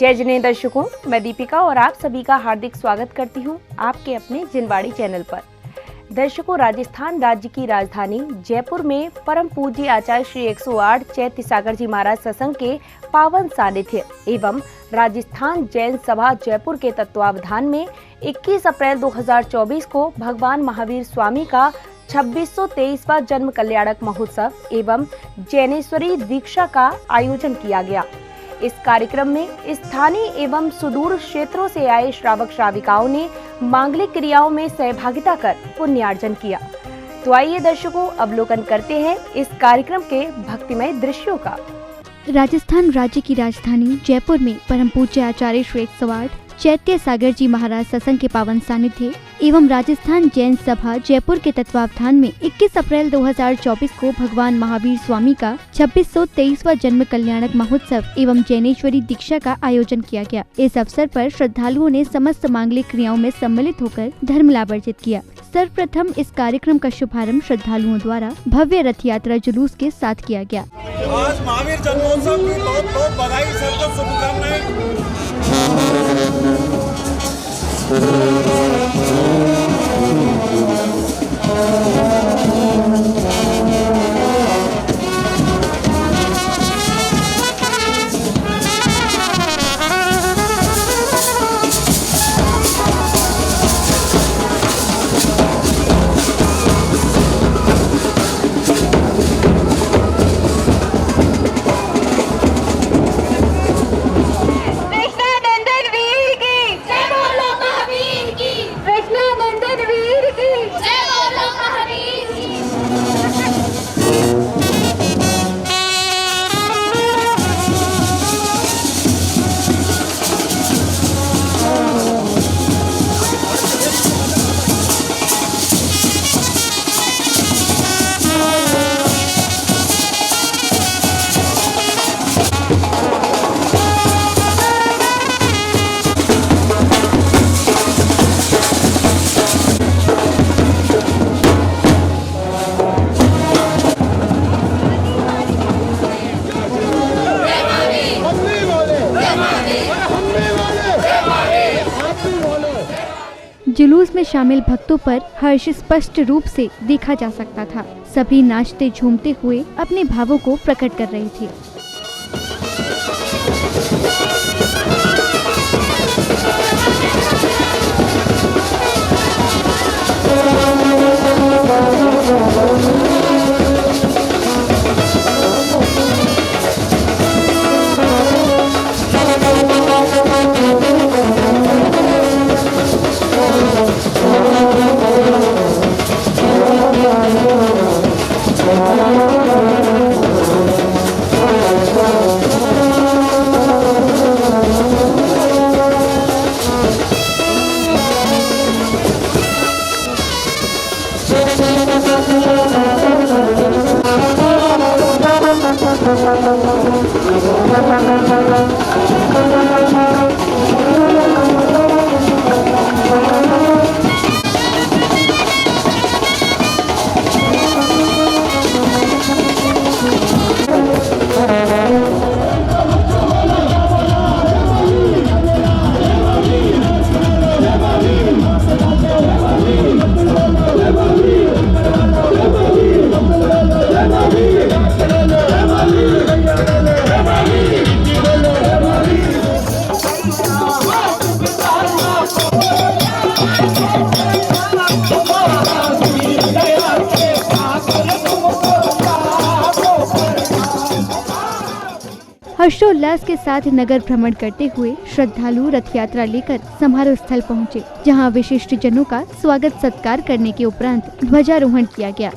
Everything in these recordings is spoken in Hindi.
जय जिने दर्शकों, मैं दीपिका और आप सभी का हार्दिक स्वागत करती हूं आपके अपने जिनवाड़ी चैनल पर। दर्शकों, राजस्थान राज्य की राजधानी जयपुर में परम पूज्य आचार्य श्री 108 चैत्य सागर जी महाराज सत्संग के पावन सानिध्य एवं राजस्थान जैन सभा जयपुर के तत्वावधान में 21 अप्रैल 2024 को भगवान महावीर स्वामी का 2623वां जन्म कल्याणक महोत्सव एवं जैनेश्वरी दीक्षा का आयोजन किया गया। इस कार्यक्रम में स्थानीय एवं सुदूर क्षेत्रों से आए श्रावक श्राविकाओं ने मांगलिक क्रियाओं में सहभागिता कर पुण्यार्जन किया। तो आइए दर्शकों, अवलोकन करते हैं इस कार्यक्रम के भक्तिमय दृश्यों का। राजस्थान राज्य की राजधानी जयपुर में परम पूज्य आचार्य श्री 108 चैत्य सागर जी महाराज सत्संग के पावन सानिध्य एवं राजस्थान जैन सभा जयपुर के तत्वावधान में 21 अप्रैल 2024 को भगवान महावीर स्वामी का 2623वां जन्म कल्याणक महोत्सव एवं जैनेश्वरी दीक्षा का आयोजन किया गया। इस अवसर पर श्रद्धालुओं ने समस्त मांगलिक क्रियाओं में सम्मिलित होकर धर्म लाभ अर्जित किया। सर्वप्रथम इस कार्यक्रम का शुभारंभ श्रद्धालुओं द्वारा भव्य रथ यात्रा जुलूस के साथ किया गया। आज महावीर जन्मोत्सव की बहुत बधाई, सबको शुभकामनाएं। जुलूस में शामिल भक्तों पर हर्ष स्पष्ट रूप से देखा जा सकता था। सभी नाचते झूमते हुए अपने भावों को प्रकट कर रहे थे। हर्षोल्लास के साथ नगर भ्रमण करते हुए श्रद्धालु रथ यात्रा लेकर समारोह स्थल पहुँचे, जहाँ विशिष्ट जनों का स्वागत सत्कार करने के उपरांत ध्वजारोहण किया गया।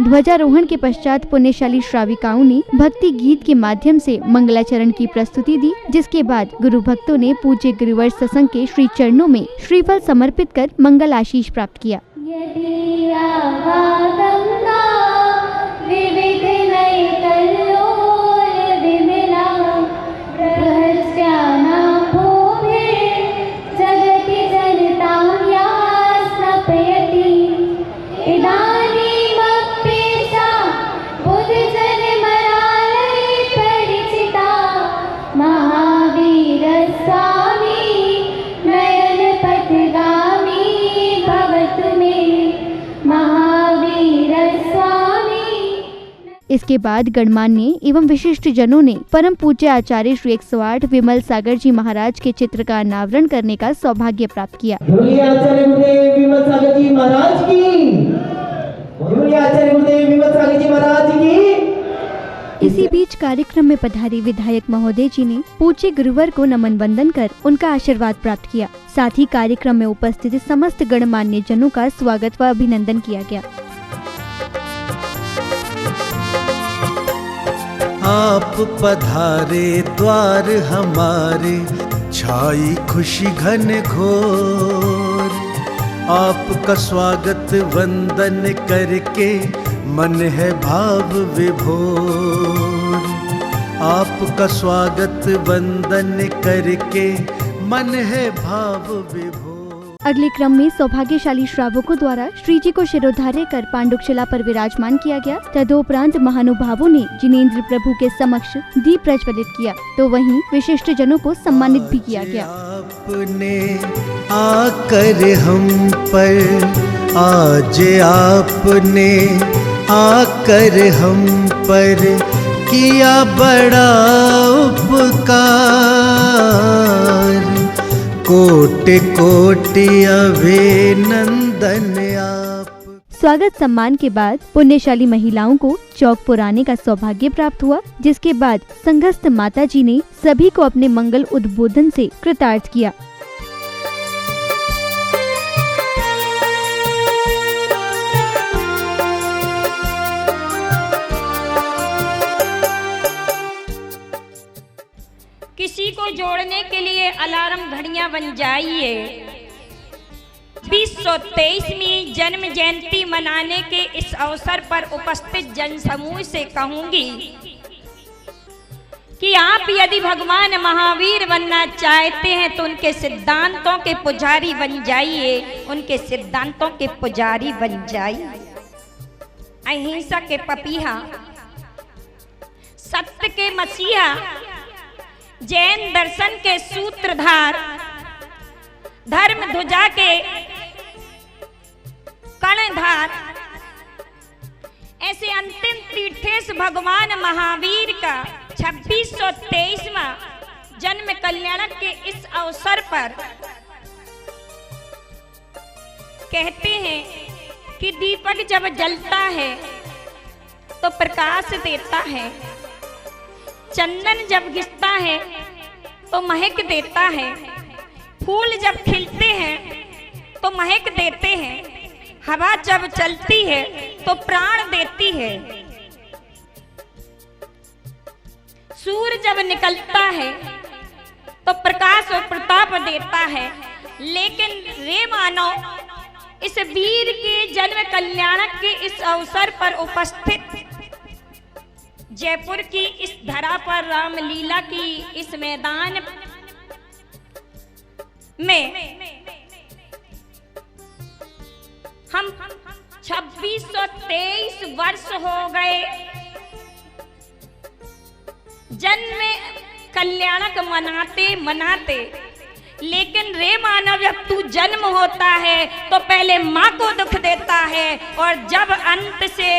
ध्वजारोहण के पश्चात पुण्यशाली श्राविकाओं ने भक्ति गीत के माध्यम से मंगलाचरण की प्रस्तुति दी, जिसके बाद गुरु भक्तों ने पूज्य गुरुवर सत्संग के श्री चरणों में श्रीफल समर्पित कर मंगल आशीष प्राप्त किया। इसके बाद गणमान्य एवं विशिष्ट जनों ने परम पूज्य आचार्य श्री 108 विमल सागर जी महाराज के चित्र का अनावरण करने का सौभाग्य प्राप्त किया। आचार्य गुरुदेव विमल सागर जी महाराज की, आचार्य गुरुदेव विमल सागर जी महाराज की। इसी बीच कार्यक्रम में पधारे विधायक महोदय जी ने पूज्य गुरुवर को नमन वंदन कर उनका आशीर्वाद प्राप्त किया। साथ ही कार्यक्रम में उपस्थित समस्त गणमान्य जनों का स्वागत व अभिनंदन किया गया। आप पधारे द्वार हमारे, छाई खुशी घन घोर। आपका स्वागत वंदन करके मन है भाव विभोर। आपका स्वागत वंदन करके मन है भाव विभोर। अगले क्रम में सौभाग्यशाली श्रावकों द्वारा श्री जी को शिरोधार्य कर पांडुशिला पर विराजमान किया गया। तदोपरांत महानुभावों ने जिनेंद्र प्रभु के समक्ष दीप प्रज्वलित किया, तो वहीं विशिष्ट जनों को सम्मानित भी किया गया। आपने आकर हम पर, आज आपने आकर हम पर किया बड़ा उपकार। कोटि कोटि अभिनंदन आप। स्वागत सम्मान के बाद पुण्यशाली महिलाओं को चौक पुराने का सौभाग्य प्राप्त हुआ, जिसके बाद संघस्थ माता जी ने सभी को अपने मंगल उद्बोधन से कृतार्थ किया। किसी को जोड़ने के लिए अलार्म घड़ियां बन जाइए। 223वीं जन्म जयंती मनाने के इस अवसर पर उपस्थित जन समूह से कहूंगी कि आप यदि भगवान महावीर बनना चाहते हैं तो उनके सिद्धांतों के पुजारी बन जाइए, उनके सिद्धांतों के पुजारी बन जाइए। अहिंसा के पपीहा, सत्य के मसीहा, जैन दर्शन के सूत्रधार, धर्म ध्वजा के कर्णधार, ऐसे अंतिम तीर्थेश भगवान महावीर का 2623वां जन्म कल्याणक के इस अवसर पर कहते हैं कि दीपक जब जलता है तो प्रकाश देता है, चंदन जब घिसता है तो महक देता है, फूल जब खिलते हैं तो महक देते हैं, हवा जब चलती है तो प्राण देती है, सूर्य जब निकलता है तो प्रकाश और प्रताप देता है। लेकिन रे मानव, इस वीर के जन्म कल्याणक के इस अवसर पर उपस्थित जयपुर की इस धरा पर रामलीला की इस मैदान में हम 2623 वर्ष हो गए जन्म कल्याणक मनाते मनाते। लेकिन रे मानव, जब तू जन्म होता है तो पहले माँ को दुख देता है, और जब अंत से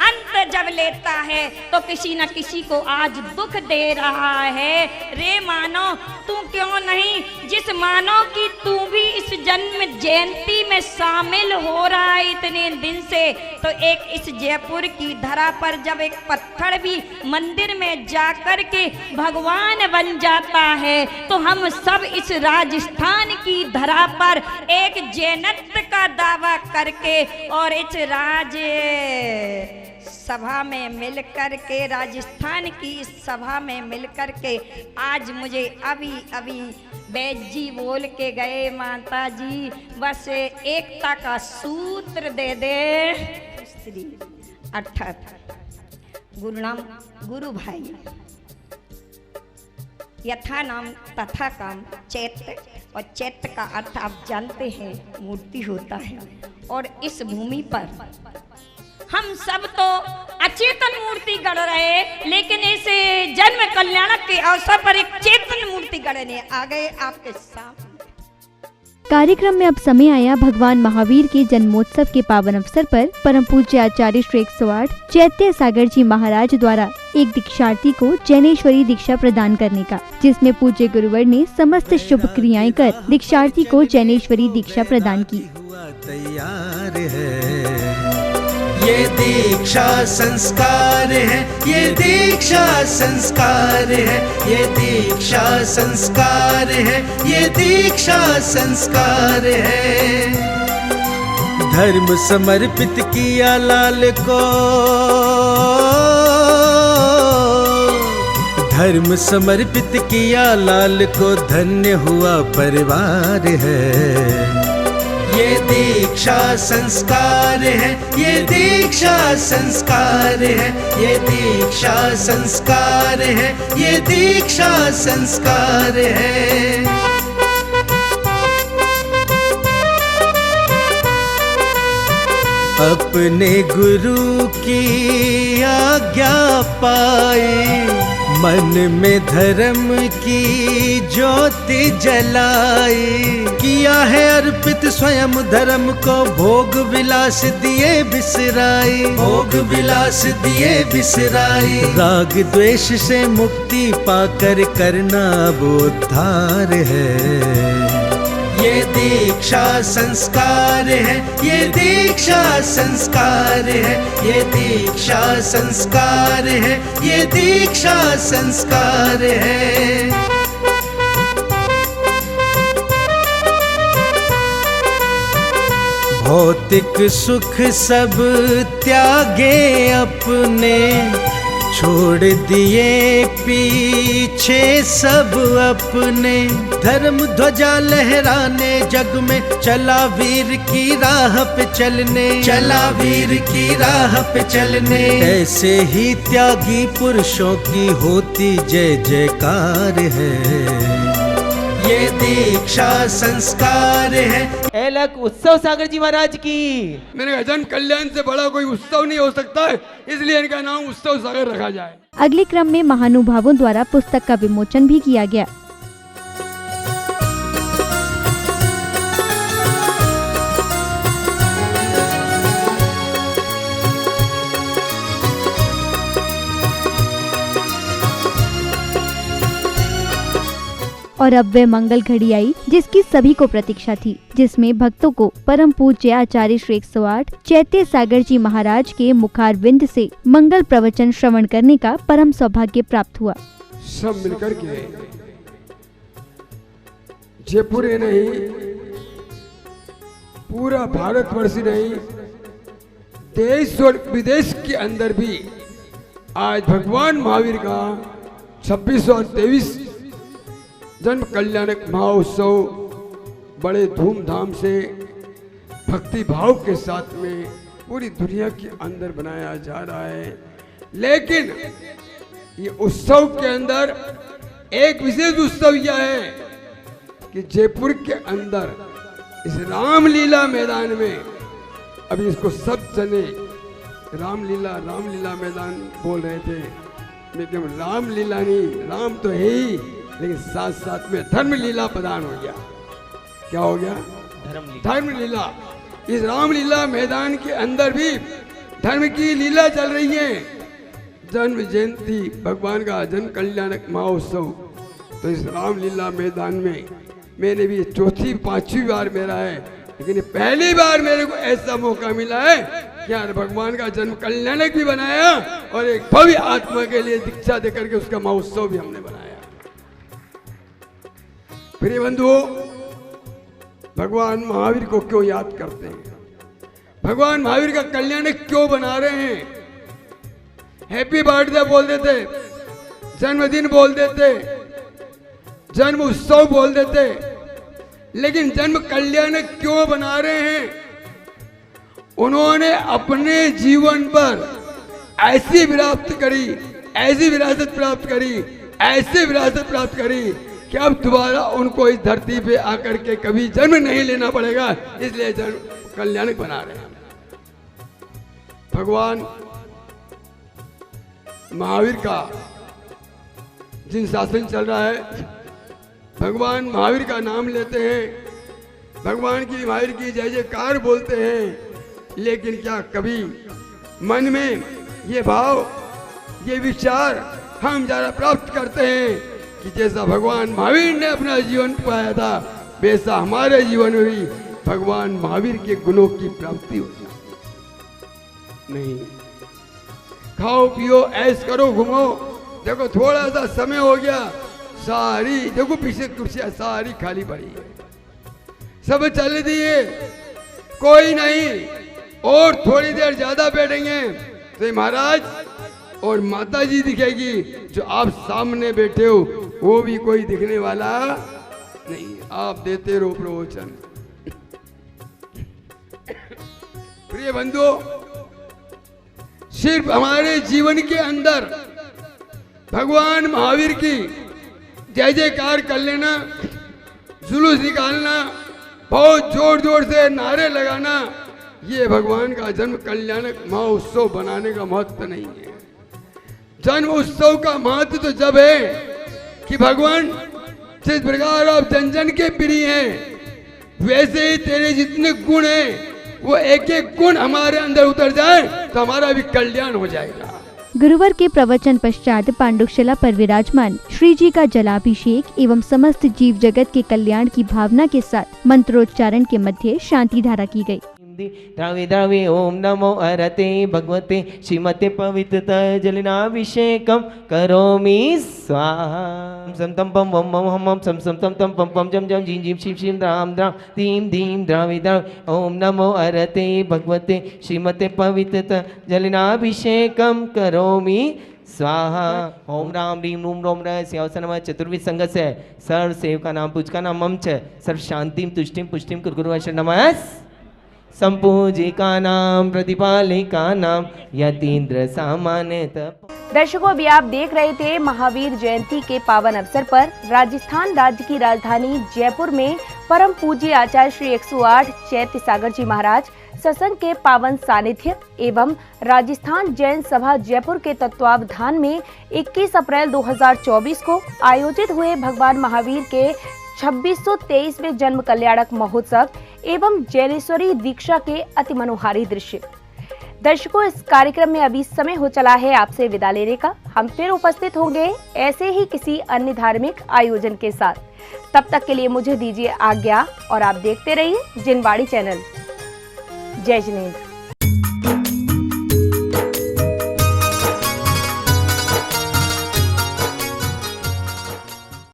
अंत जब लेता है तो किसी न किसी को आज दुख दे रहा है। रे मानव, तू क्यों नहीं, जिस मानव की तू भी इस जन्म जयंती में शामिल हो रहा है इतने दिन से, तो एक इस जयपुर की धरा पर जब एक पत्थर भी मंदिर में जाकर के भगवान बन जाता है, तो हम सब इस राजस्थान की धरा पर एक जैनत्व का दावा करके और इस राज सभा में मिलकर के, राजस्थान की इस सभा में मिलकर के, आज मुझे अभी अभी वैद जी बोल के गए, माता जी बस एकता का सूत्र दे दे। स्त्री अर्थात गुरु नाम गुरु भाई, यथा नाम तथा काम, चैत्य, और चैत्य का अर्थ आप जानते हैं मूर्ति होता है। और इस भूमि पर हम सब तो अचेतन मूर्ति गढ़ रहे, लेकिन इस जन्म कल्याण के अवसर पर एक चेतन मूर्ति गढ़ने आ गए आपके सामने। कार्यक्रम में अब समय आया भगवान महावीर के जन्मोत्सव के पावन अवसर पर परम पूज्य आचार्य श्री 108 चैत्य सागर जी महाराज द्वारा एक दीक्षार्थी को जैनेश्वरी दीक्षा प्रदान करने का, जिसमें पूज्य गुरुवर ने समस्त शुभ क्रियाएं कर दीक्षार्थी को जैनेश्वरी दीक्षा प्रदान की। तैयार है ये दीक्षा संस्कार है, ये दीक्षा संस्कार है, ये दीक्षा संस्कार है, ये दीक्षा संस्कार है। धर्म समर्पित किया लाल को, धर्म समर्पित किया लाल को, धन्य हुआ परिवार है। ये दीक्षा संस्कार है, ये दीक्षा संस्कार है, ये दीक्षा संस्कार है, ये दीक्षा संस्कार है। अपने गुरु की आज्ञा पाए, मन में धर्म की ज्योति जलाई, किया है अर्पित स्वयं धर्म को, भोग विलास दिए बिसराई, भोग विलास दिए बिसराई। राग द्वेष से मुक्ति पाकर करना अब उद्धार है। ये दीक्षा संस्कार है, ये दीक्षा संस्कार है, ये दीक्षा संस्कार है, ये दीक्षा संस्कार है। भौतिक सुख सब त्यागे अपने, छोड़ दिए पीछे सब अपने, धर्म ध्वजा लहराने जग में, चला वीर की राह पे चलने, चला वीर की राह पे चलने। ऐसे ही त्यागी पुरुषों की होती जय जयकार है। ये दीक्षा संस्कार है। एलक उत्सव सागर जी महाराज की। मैंने कहा जन कल्याण से बड़ा कोई उत्सव नहीं हो सकता है, इसलिए इनका नाम उत्सव सागर रखा जाए। अगले क्रम में महानुभावों द्वारा पुस्तक का विमोचन भी किया गया। और अब वे मंगल घड़ी आई जिसकी सभी को प्रतीक्षा थी, जिसमें भक्तों को परम पूज्य आचार्य श्री 108 चैत्य सागर जी महाराज के मुखारविंद से मंगल प्रवचन श्रवण करने का परम सौभाग्य प्राप्त हुआ। सब मिलकर के जयपुर ही नहीं, पूरा भारतवर्ष ही नहीं, देश और विदेश के अंदर भी आज भगवान महावीर का 26 और 23 जन्म कल्याणक महोत्सव बड़े धूमधाम से भक्ति भाव के साथ में पूरी दुनिया के अंदर बनाया जा रहा है। लेकिन ये उत्सव के अंदर एक विशेष उत्सव यह है कि जयपुर के अंदर इस रामलीला मैदान में, अभी इसको सब जने रामलीला मैदान बोल रहे थे, लेकिन रामलीला नहीं, राम तो है ही, लेकिन साथ साथ में धर्मलीला प्रदान हो गया। क्या हो गया? धर्मलीला। इस रामलीला मैदान के अंदर भी धर्म की लीला चल रही है। जन्म जयंती भगवान का जन कल्याणक महोत्सव, तो इस रामलीला मैदान में मैंने भी चौथी पांचवी बार मेरा है, लेकिन पहली बार मेरे को ऐसा मौका मिला है कि यार भगवान का जन्म कल्याणक भी बनाया और एक भव्य आत्मा के लिए दीक्षा देकर के उसका महोत्सव भी हमने बनाया। प्रिय बंधुओं, भगवान महावीर को क्यों याद करते हैं? भगवान महावीर का कल्याणक क्यों बना रहे हैं? हैप्पी बर्थडे बोल देते, जन्मदिन बोल देते, जन्म उत्सव बोल देते, लेकिन जन्म कल्याणक क्यों बना रहे हैं? उन्होंने अपने जीवन पर ऐसी विरासत करी, ऐसी विरासत प्राप्त करी, ऐसी विरासत प्राप्त करी कि अब दोबारा उनको इस धरती पे आकर के कभी जन्म नहीं लेना पड़ेगा, इसलिए जन्म कल्याणक बना रहे हैं। भगवान महावीर का जिन शासन चल रहा है, भगवान महावीर का नाम लेते हैं, भगवान की महावीर की जय जयकार बोलते हैं, लेकिन क्या कभी मन में ये भाव, ये विचार हम जरा प्राप्त करते हैं कि जैसा भगवान महावीर ने अपना जीवन पाया था, वैसा हमारे जीवन में भी भगवान महावीर के गुणों की प्राप्ति होती? नहीं। खाओ पियो ऐश करो घूमो, देखो थोड़ा सा समय हो गया, सारी देखो पीछे कुर्सियां सारी खाली पड़ी है, सब चल दिए, कोई नहीं। और थोड़ी देर ज्यादा बैठेंगे तो महाराज और माता जी दिखेगी, जो आप सामने बैठे हो वो भी कोई दिखने वाला नहीं। आप देते रहो प्रवचन। प्रिय बंधुओं, सिर्फ हमारे जीवन के अंदर भगवान महावीर की जय जयकार कर लेना, जुलूस निकालना, बहुत जोर जोर से नारे लगाना, ये भगवान का जन्म कल्याणक महोत्सव बनाने का महत्व नहीं है। जन्म उत्सव का महत्व तो जब है कि भगवान जिस प्रकार आप जन जन के प्रिय हैं, वैसे ही तेरे जितने गुण हैं वो एक एक गुण हमारे अंदर उतर जाए तो हमारा भी कल्याण हो जाएगा। गुरुवार के प्रवचन पश्चात पांडुशिला पर विराजमान श्री जी का जलाभिषेक एवं समस्त जीव जगत के कल्याण की भावना के साथ मंत्रोच्चारण के मध्य शांति धारा की गई। द्रावे द्रावे ओम नमो अरते भगवते श्रीमते पवित्रता जलनाभिषेकम करोमि स्वाहा। सम तम पम वम मम हम सम सम तम तम पम पम जम जम जीम जीम शिम शिम द्राम द्राम दीम दीम द्रावे द्रावे ओम नमो अरते भगवते श्रीमते पवित्रता जलनाभिषेकम करोमि स्वाहा। ओम राम रीम रूम रोम रवसनम चतुर्विध संघ से सर्व सेवका नाम पूज का नाम मम च सर्व शांतिम तुष्टिम पुष्टिम कुरकुरु नमस् संपूजिका नाम प्रतिपालिका नाम यतीन्द्र सामान्य। दर्शकों, अभी आप देख रहे थे महावीर जयंती के पावन अवसर पर राजस्थान राज्य की राजधानी जयपुर में परम पूज्य आचार्य श्री 108 चैत्य सागर जी महाराज सत्संग के पावन सानिध्य एवं राजस्थान जैन सभा जयपुर के तत्वावधान में 21 अप्रैल 2024 को आयोजित हुए भगवान महावीर के 2623वें जन्म कल्याणक महोत्सव एवं जैनेश्वरी दीक्षा के अति मनोहारी दृश्य। दर्शकों, इस कार्यक्रम में अभी समय हो चला है आपसे विदा लेने का। हम फिर उपस्थित होंगे ऐसे ही किसी अन्य धार्मिक आयोजन के साथ। तब तक के लिए मुझे दीजिए आज्ञा और आप देखते रहिए जिनवाड़ी चैनल। जय जिनेंद्र।